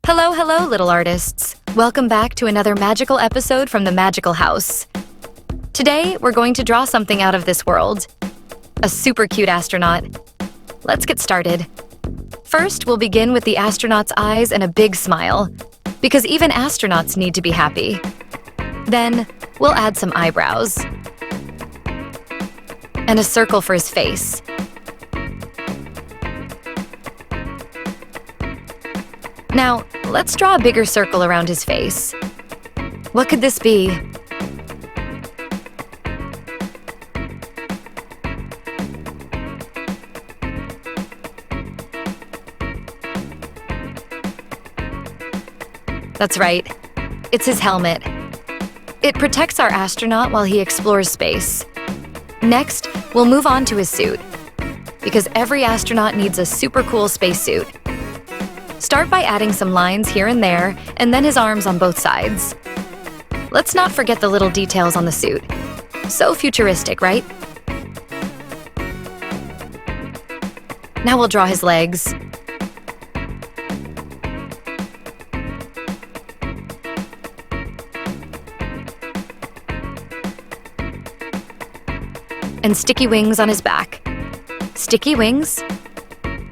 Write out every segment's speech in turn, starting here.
Hello, hello, little artists. Welcome back to another magical episode from the Magical House. Today, we're going to draw something out of this world. A super cute astronaut. Let's get started. First, we'll begin with the astronaut's eyes and a big smile, because even astronauts need to be happy. Then, we'll add some eyebrows. And a circle for his face. Now, let's draw a bigger circle around his face. What could this be? That's right. It's his helmet. It protects our astronaut while he explores space. Next, we'll move on to his suit, because every astronaut needs a super cool spacesuit. Start by adding some lines here and there, and then his arms on both sides. Let's not forget the little details on the suit. So futuristic, right? Now we'll draw his legs. And sticky wings on his back. Sticky wings?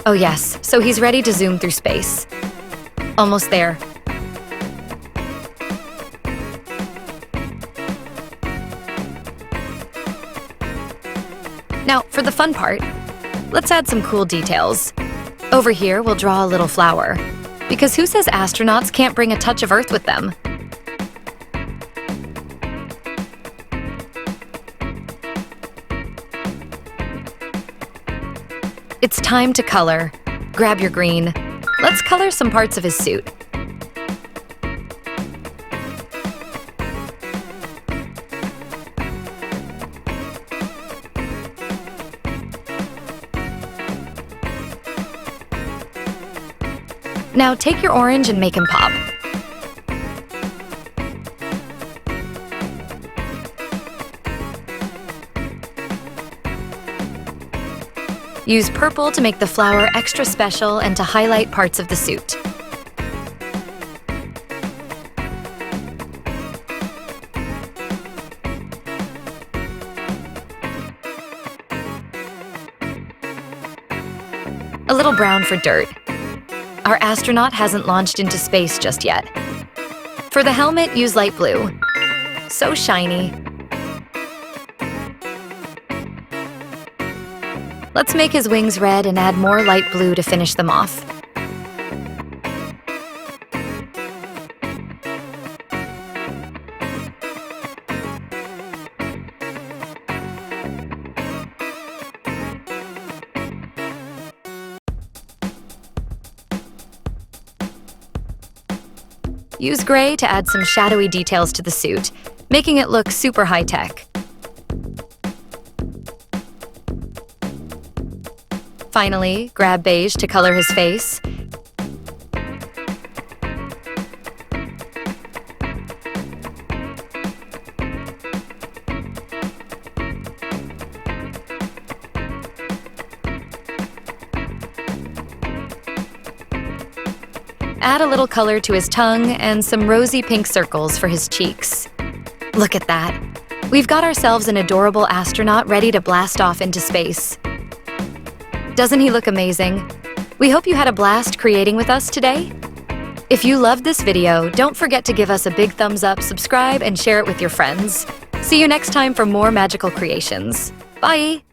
Oh yes, so he's ready to zoom through space. Almost there. Now, for the fun part, let's add some cool details. Over here, we'll draw a little flower, because who says astronauts can't bring a touch of Earth with them? It's time to color. Grab your green. Let's color some parts of his suit. Now take your orange and make him pop. Use purple to make the flower extra special and to highlight parts of the suit. A little brown for dirt. Our astronaut hasn't launched into space just yet. For the helmet, use light blue. So shiny. Let's make his wings red and add more light blue to finish them off. Use gray to add some shadowy details to the suit, making it look super high-tech. Finally, grab beige to color his face. Add a little color to his tongue and some rosy pink circles for his cheeks. Look at that. We've got ourselves an adorable astronaut ready to blast off into space. Doesn't he look amazing? We hope you had a blast creating with us today. If you loved this video, don't forget to give us a big thumbs up, subscribe, and share it with your friends. See you next time for more magical creations. Bye!